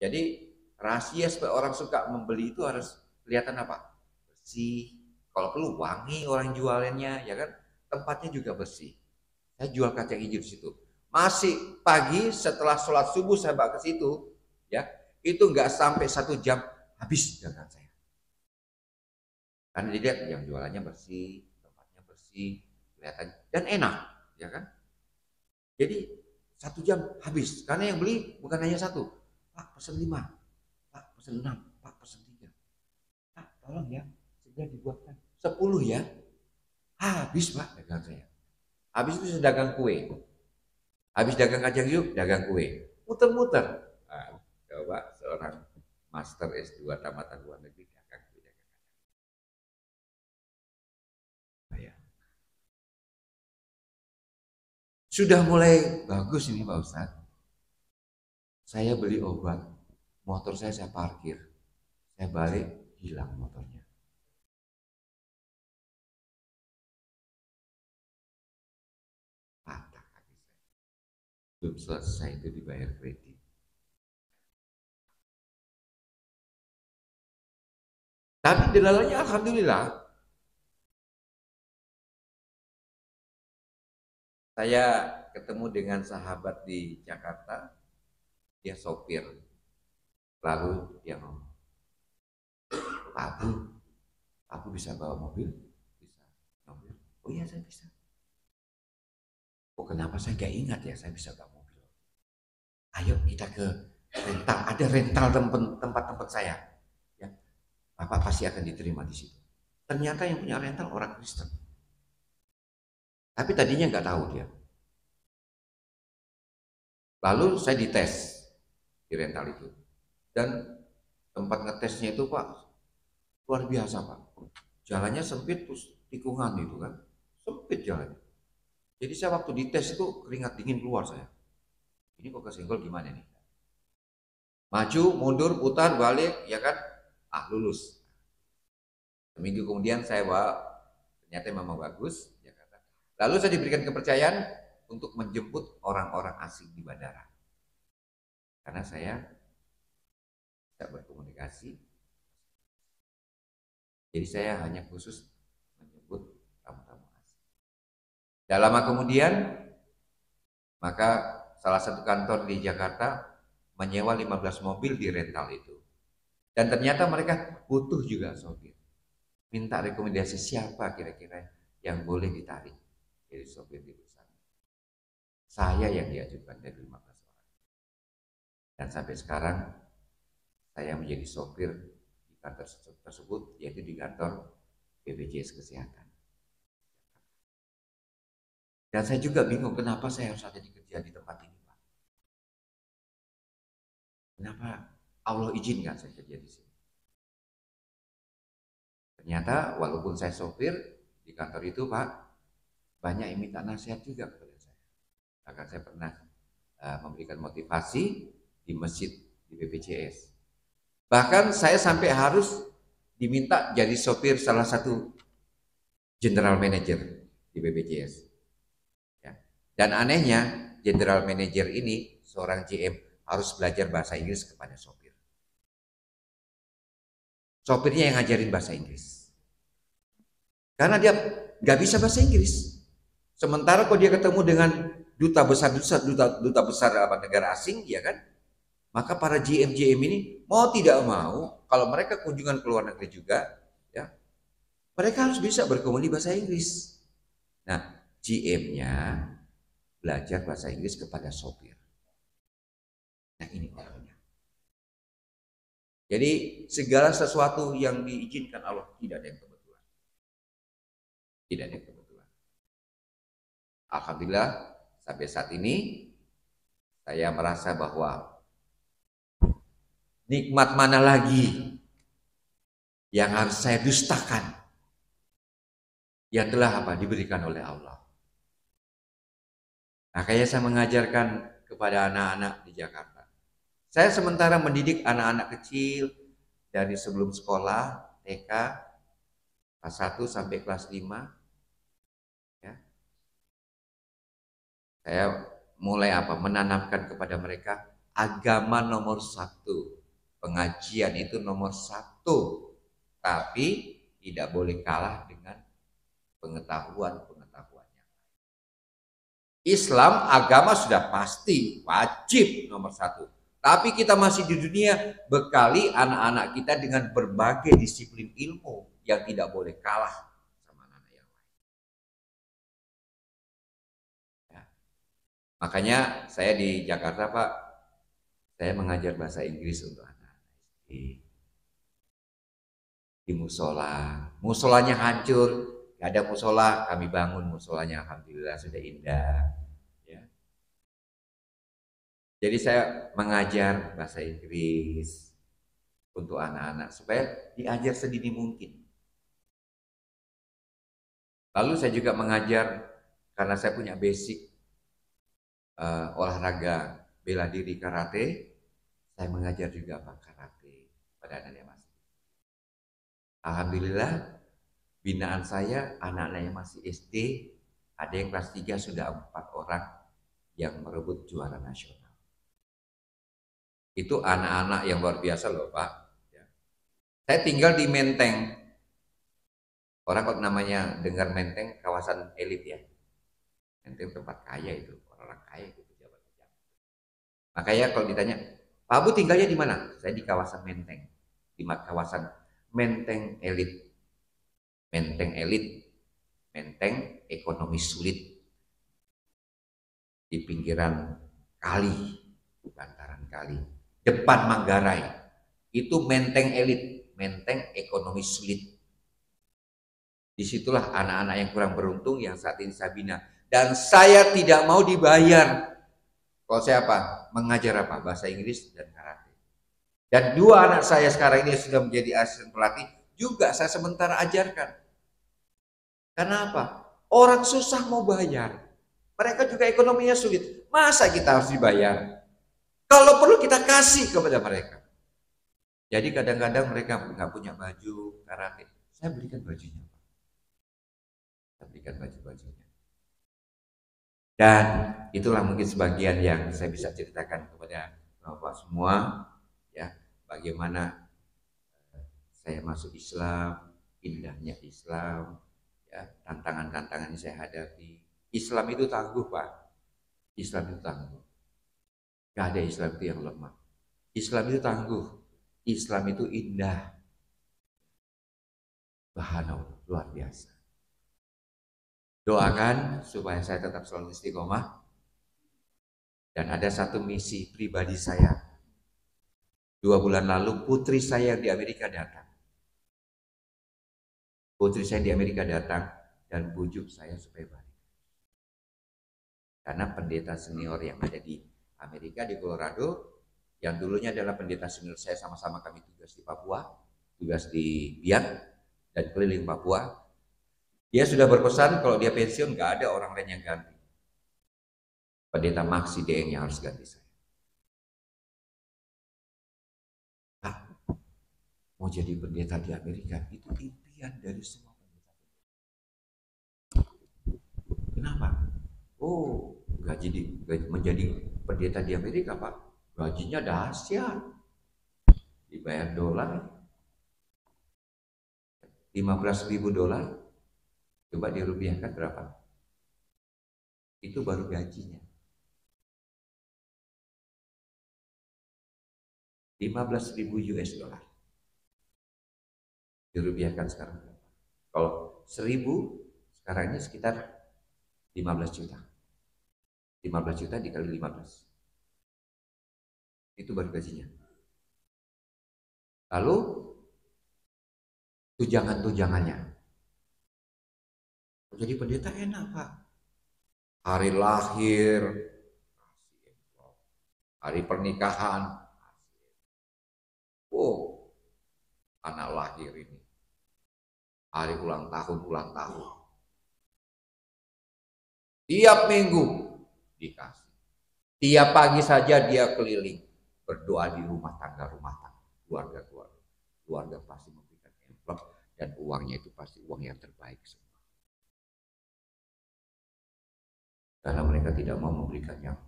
Jadi rahasia supaya orang suka membeli itu harus kelihatan apa? Bersih. Kalau perlu wangi orang jualannya, ya kan? Tempatnya juga bersih. Saya jual kacang hijau di situ. Masih pagi setelah sholat subuh saya bawa ke situ, ya itu nggak sampai 1 jam habis dagangan saya. Karena dilihat yang jualannya bersih, tempatnya bersih, kelihatan dan enak, ya kan? Jadi 1 jam habis. Karena yang beli bukan hanya satu, Pak pesen 5, Pak pesen 6, Pak pesen 3. Pak tolong ya, segera dibuatkan 10 ya. Habis Pak dagangan saya. Habis itu saya dagang kue. Habis dagang kacang hijau, dagang kue. Muter-muter. Nah, coba seorang master S2 tamatan luar negeri dagang kue. Nah, ya. Sudah mulai bagus ini Pak Ustadz. Saya beli obat, motor saya parkir. Saya balik, hilang motornya. Patah kaki saya. Belum selesai itu dibayar kredit. Tapi delalanya alhamdulillah. Saya ketemu dengan sahabat di Jakarta, dia sopir. Lalu dia ngomong, Pak Bu bisa bawa mobil? Bisa. Mobil. Oh iya saya bisa. Oh kenapa saya gak ingat ya saya bisa bawa mobil? Ayo kita ke rental, ada rental tempat-tempat saya. Ya, Bapak pasti akan diterima di situ. Ternyata yang punya rental orang Kristen. Tapi tadinya nggak tahu dia. Lalu saya dites di rental itu. Dan tempat ngetesnya itu Pak, luar biasa Pak. Jalannya sempit terus tikungan itu kan. Sempit jalannya. Jadi saya waktu dites itu keringat dingin keluar saya. Ini kok kesenggol gimana nih? Maju, mundur, putar, balik, ya kan? Ah, lulus. Seminggu kemudian saya bawa, ternyata memang bagus. Jakarta. Lalu saya diberikan kepercayaan untuk menjemput orang-orang asing di bandara. Karena saya tidak berkomunikasi. Jadi saya hanya khusus menjemput tamu-tamu asing. Tidak lama kemudian, maka salah satu kantor di Jakarta menyewa 15 mobil di rental itu. Dan ternyata mereka butuh juga sopir. Minta rekomendasi siapa kira-kira yang boleh ditarik dari sopir di perusahaan. Saya yang diajukan dari 15 orang. Dan sampai sekarang saya menjadi sopir di kantor tersebut, yaitu di kantor BPJS Kesehatan. Dan saya juga bingung kenapa saya harus ada di kerja di tempat ini, Pak. Kenapa Allah izinkan saya kerja di sini? Ternyata walaupun saya sopir di kantor itu, Pak, banyak yang minta nasihat juga kepada saya. Bahkan saya pernah memberikan motivasi di masjid di BPJS. Bahkan saya sampai harus diminta jadi sopir salah satu general manager di BPJS. Ya. Dan anehnya, general manager ini, seorang GM, harus belajar bahasa Inggris kepada sopir. Sopirnya yang ngajarin bahasa Inggris. Karena dia nggak bisa bahasa Inggris. Sementara kalau dia ketemu dengan duta besar negara asing, ya kan? Maka para GM ini mau tidak mau, kalau mereka kunjungan ke luar negeri juga, ya, mereka harus bisa berkomunikasi bahasa Inggris. Nah, GM-nya belajar bahasa Inggris kepada sopir. Nah, ini orangnya. Jadi segala sesuatu yang diizinkan Allah tidak ada yang kebetulan. Tidak ada yang kebetulan. Alhamdulillah sampai saat ini saya merasa bahwa nikmat mana lagi yang harus saya dustakan yang telah diberikan oleh Allah. Makanya saya mengajarkan kepada anak-anak di Jakarta. Saya sementara mendidik anak-anak kecil dari sebelum sekolah TK kelas 1 sampai kelas 5. Ya. Saya mulai menanamkan kepada mereka agama nomor 1. Pengajian itu nomor 1. Tapi tidak boleh kalah dengan pengetahuannya. Islam agama sudah pasti wajib nomor 1. Tapi kita masih di dunia bekali anak-anak kita dengan berbagai disiplin ilmu yang tidak boleh kalah sama anak-anak yang lain. Ya. Makanya saya di Jakarta, Pak, saya mengajar bahasa Inggris untuk anak-anak di musola. Musolanya hancur. Gak ada musola, kami bangun musolanya, alhamdulillah sudah indah. Ya. Jadi saya mengajar bahasa Inggris untuk anak-anak supaya diajar sedini mungkin. Lalu saya juga mengajar karena saya punya basic olahraga bela diri karate, saya mengajar juga karate pada anak-anak yang masih. Alhamdulillah binaan saya anak-anak yang masih SD, ada yang kelas 3 sudah 4 orang yang merebut juara nasional. Itu anak-anak yang luar biasa loh, Pak. Ya. Saya tinggal di Menteng. Orang kok namanya dengar Menteng, kawasan elit ya. Menteng tempat kaya itu, orang-orang kaya itu pejabat-pejabat. Makanya kalau ditanya, Pak Abu tinggalnya di mana? Saya di kawasan Menteng, di kawasan Menteng elit. Menteng elit, menteng ekonomi sulit di pinggiran kali, bantaran kali, depan Manggarai. Itu menteng elit, menteng ekonomi sulit. Disitulah anak-anak yang kurang beruntung yang saat ini saya bina. Dan saya tidak mau dibayar. Kalau saya mengajar bahasa Inggris dan karate. Dan 2 anak saya sekarang ini sudah menjadi asisten pelatih, juga saya sementara ajarkan. Karena apa? Orang susah mau bayar. Mereka juga ekonominya sulit. Masa kita harus dibayar? Kalau perlu kita kasih kepada mereka. Jadi kadang-kadang mereka nggak punya baju karate. Saya belikan bajunya. Saya belikan baju-bajunya. Dan itulah mungkin sebagian yang saya bisa ceritakan kepada Bapak semua. Ya, bagaimana saya masuk Islam, indahnya Islam. Ya, tantangan-tantangan yang saya hadapi. Islam itu tangguh, Pak. Islam itu tangguh. Gak ada Islam itu yang lemah. Islam itu tangguh. Islam itu indah. Subhanallah, luar biasa. Doakan supaya saya tetap selalu istiqomah. Dan ada satu misi pribadi saya. 2 bulan lalu putri saya di Amerika datang. Putri saya di Amerika datang dan bujuk saya supaya balik. Karena pendeta senior yang ada di Amerika, di Colorado, yang dulunya adalah pendeta senior saya, sama-sama kami tugas di Papua, tugas di Biak dan keliling Papua. Dia sudah berpesan kalau dia pensiun nggak ada orang lain yang ganti. Pendeta Maksi DN yang harus ganti saya. Nah, mau jadi pendeta di Amerika itu impian dari semua pendeta. Kenapa? Oh, menjadi pendeta di Amerika, Pak. Gajinya dahsyat. Dibayar dolar. 15.000 dolar. Coba dirupiahkan berapa? Itu baru gajinya. 15.000 US dollar. Dirupiahkan sekarang. Kalau 1.000 sekarang ini sekitar 15 juta. 15 juta dikali 15. Itu baru gajinya. Lalu tunjangan-tunjangannya. Jadi pendeta enak, Pak. Hari lahir, hari pernikahan. Oh, anak lahir ini. Hari ulang tahun. Tiap minggu dikasih. Tiap pagi saja dia keliling berdoa di rumah tangga, keluarga. Keluarga pasti memberikan amplop dan uangnya itu pasti uang yang terbaik semua. Karena mereka tidak mau memberikan yang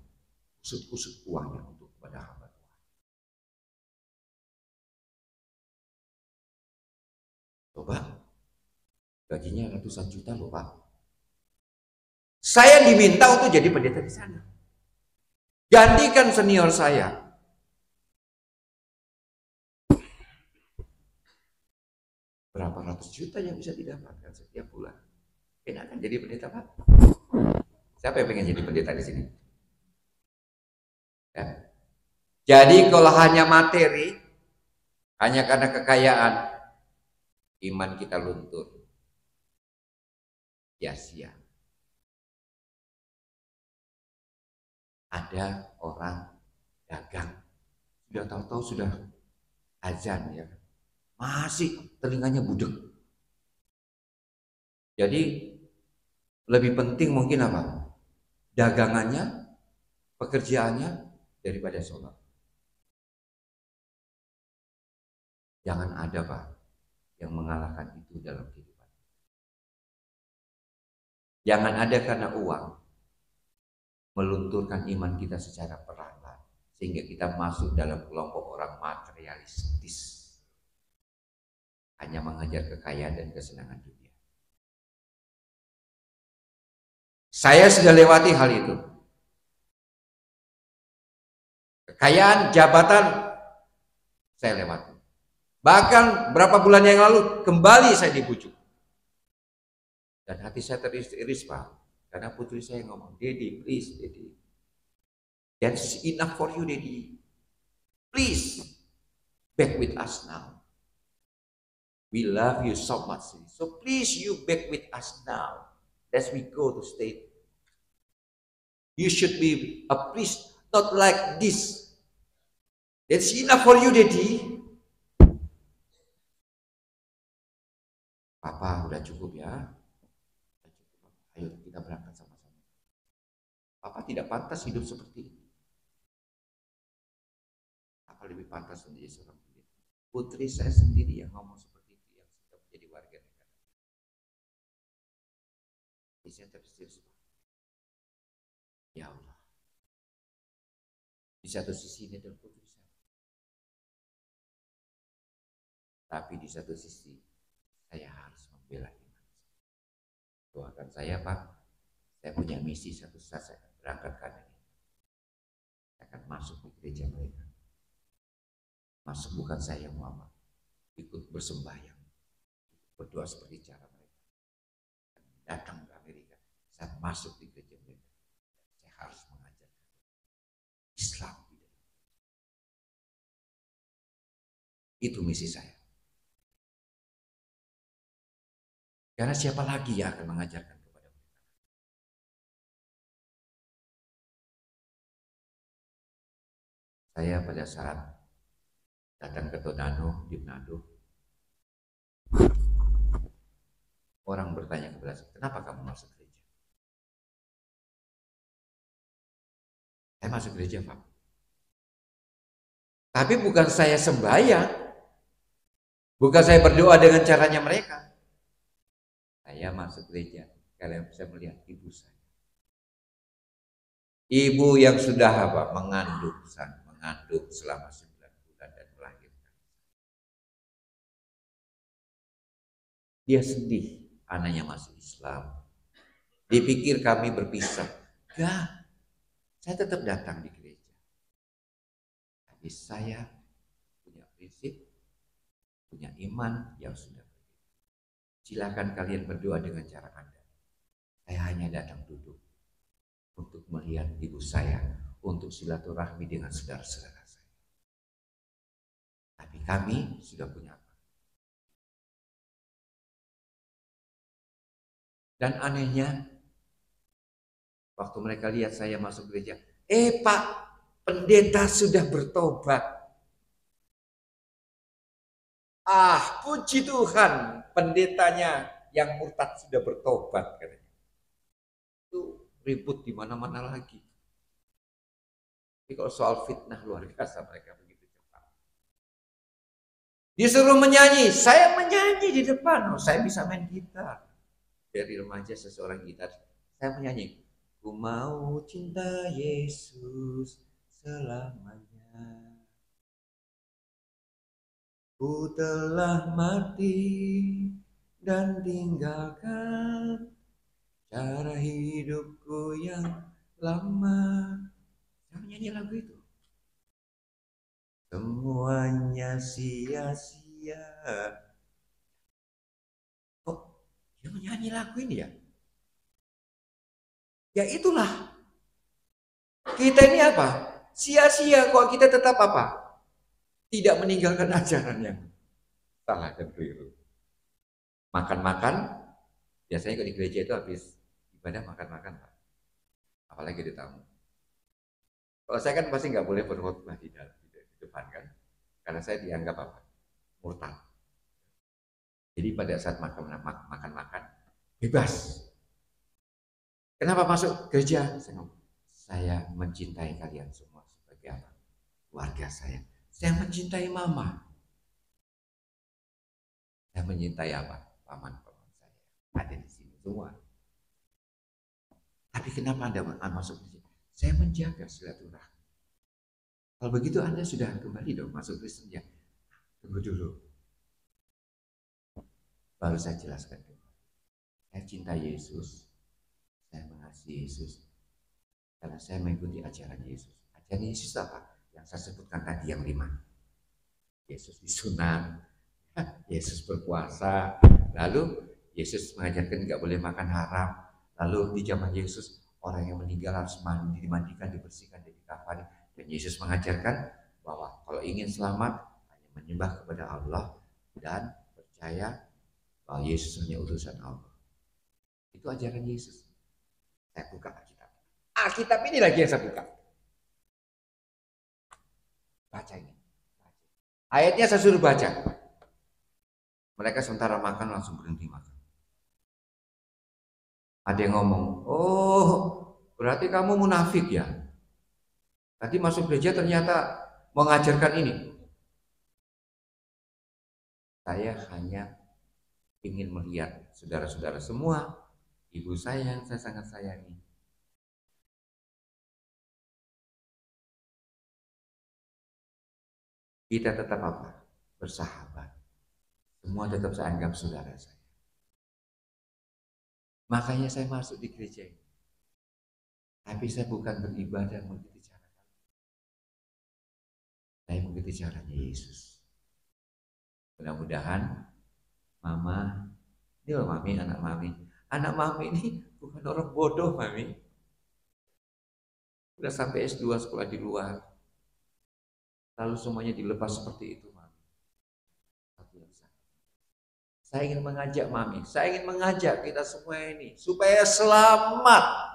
kusut-kusut uangnya untuk kepada hamba Tuhan. Coba, gajinya ratusan juta loh, Pak. Saya diminta untuk jadi pendeta di sana. Gantikan senior saya. Berapa ratus juta yang bisa didapatkan setiap bulan? Enak kan jadi pendeta, Pak? Siapa yang pengen jadi pendeta di sini? Ya. Jadi kalau hanya materi, hanya karena kekayaan, iman kita luntur. Sia-sia. Ada orang dagang, sudah tahu-tahu sudah azan ya, masih telinganya budek. Jadi lebih penting mungkin apa? Dagangannya, pekerjaannya daripada sholat. Jangan ada, Pak, yang mengalahkan itu dalam kehidupan. Jangan ada karena uang melunturkan iman kita secara perlahan, sehingga kita masuk dalam kelompok orang materialistis, hanya mengejar kekayaan dan kesenangan dunia. Saya sudah lewati hal itu. Kekayaan, jabatan, saya lewati. Bahkan berapa bulan yang lalu kembali saya dibujuk. Dan hati saya teriris, Pak. Karena putri saya ngomong, Daddy, please, Daddy. That's enough for you, Daddy. Please, back with us now. We love you so much. So please, you back with us now. As we go to state. You should be a priest, not like this. That's enough for you, Daddy. Papa, udah cukup ya. Ayo kita berangkat sama-sama. Papa tidak pantas hidup seperti ini. Papa lebih pantas menjadi seorang pendeta. Putri saya sendiri yang ngomong seperti itu, yang sudah menjadi warga negara. Saya terus. Ya Allah. Di satu sisi ini adalah putri saya. Tapi di satu sisi saya harus membela iman. Doakan saya, Pak. Saya punya misi, satu saat saya akan berangkat ke Amerika. Saya akan masuk di gereja mereka. Masuk bukan saya Muhammad. Ikut bersembahyang. Berdoa seperti cara mereka. Datang ke Amerika. Saya masuk di gereja mereka. Saya harus mengajarkan Islam. Itu misi saya. Karena siapa lagi yang akan mengajarkan kepada mereka? Saya pada saat datang ke Tondano di Manado, orang bertanya kepada saya, kenapa kamu masuk gereja? Saya masuk gereja, Pak. Tapi bukan saya sembahyang, bukan saya berdoa dengan caranya mereka. Saya masuk gereja karena saya melihat ibu saya. Ibu yang sudah apa? Mengandung selama 9 bulan dan melahirkan. Dia sedih, anaknya masuk Islam. Dipikir kami berpisah. Enggak, saya tetap datang di gereja. Tapi saya punya prinsip, punya iman yang sudah berbeda. Silakan kalian berdoa dengan cara Anda. Saya hanya datang duduk untuk melihat ibu saya, untuk silaturahmi dengan saudara-saudara saya. Tapi kami sudah punya apa? Dan anehnya, waktu mereka lihat saya masuk gereja, Pak, pendeta sudah bertobat. Puji Tuhan, pendetanya yang murtad sudah bertobat, katanya. Itu ribut di mana-mana lagi. Jadi kalau soal fitnah luar biasa mereka begitu cepat. Disuruh menyanyi, saya menyanyi di depan. Saya bisa main gitar. Dari remaja seseorang gitar, saya menyanyi. Ku mau cinta Yesus selamanya. Ku telah mati dan tinggalkan cara hidupku yang lama. Saya menyanyi lagu itu. Semuanya sia-sia. Kok dia menyanyi lagu ini ya? Ya itulah. Kita ini apa? Sia-sia kok kita tetap apa? Tidak meninggalkan ajaran yang salah dan keliru. Makan-makan, biasanya kalau di gereja itu habis ibadah makan-makan, Pak. Apalagi di tamu. Kalau saya kan pasti nggak boleh berkhotbah di depan kan, karena saya dianggap apa? Murtad. Jadi pada saat makan-makan, bebas. Kenapa masuk gereja? Saya mencintai kalian semua sebagai apa? Keluarga saya. Saya mencintai mama. Saya mencintai apa? Paman-paman saya. Ada di sini semua. Tapi kenapa Anda masuk gereja? Saya menjaga silaturahmi. Kalau begitu Anda sudah kembali dong masuk Kristen ya. Tunggu dulu. Baru saya jelaskan. Saya cinta Yesus. Saya mengasihi Yesus. Karena saya mengikuti ajaran Yesus. Ajaran Yesus apa? Yang saya sebutkan tadi yang 5. Yesus disunat. Yesus berpuasa. Lalu Yesus mengajarkan nggak boleh makan haram. Lalu di zaman Yesus orang yang meninggal harus dimandikan, dibersihkan, dikafani. Dan Yesus mengajarkan bahwa kalau ingin selamat hanya menyembah kepada Allah dan percaya bahwa Yesus hanya utusan Allah. Itu ajaran Yesus. Saya buka Alkitab. Alkitab ini lagi yang saya buka. Baca ini. Ayatnya saya suruh baca. Mereka sementara makan langsung berhenti makan. Ada yang ngomong, oh berarti kamu munafik ya. Tadi masuk gereja ternyata mengajarkan ini. Saya hanya ingin melihat saudara-saudara semua, ibu saya yang saya sangat sayangi. Kita tetap apa? Bersahabat. Semua tetap saya anggap saudara saya. Makanya saya masuk di gereja ini. Tapi saya bukan beribadah mengikuti cara kalian. Saya mengikuti caranya Yesus. Mudah-mudahan mama, ini loh mami, anak mami. Anak mami ini bukan orang bodoh mami. Udah sampai S2 sekolah di luar. Lalu semuanya dilepas seperti itu mami. Saya ingin mengajak Mami, saya ingin mengajak kita semua ini supaya selamat.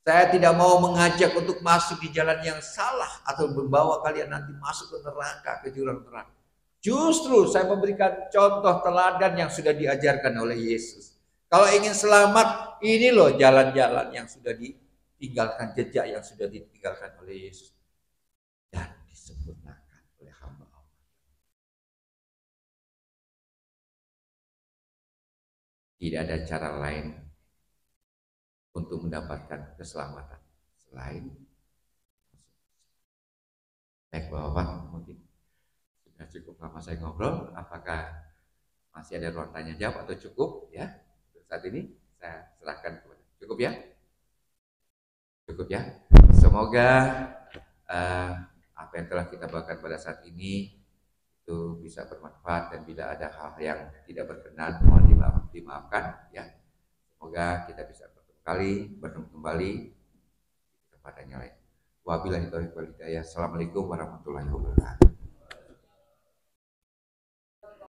Saya tidak mau mengajak untuk masuk di jalan yang salah atau membawa kalian nanti masuk ke neraka, ke jurang neraka. Justru saya memberikan contoh teladan yang sudah diajarkan oleh Yesus. Kalau ingin selamat, ini loh jalan-jalan yang sudah ditinggalkan, jejak yang sudah ditinggalkan oleh Yesus. Dan disempurnakan oleh hamba Allah. Tidak ada cara lain untuk mendapatkan keselamatan selain baik Bapak, mungkin sudah cukup lama saya ngobrol. Apakah masih ada ruang tanya jawab atau cukup ya? Saat ini saya serahkan kepada cukup ya? Cukup ya? Semoga apa yang telah kita bahkan pada saat ini itu bisa bermanfaat, dan bila ada hal yang tidak berkenan mohon dimaafkan ya. Semoga kita bisa bertemu kembali kepadanya lain. Wabillahi taufiq wal hidayah. Assalamualaikum warahmatullahi wabarakatuh.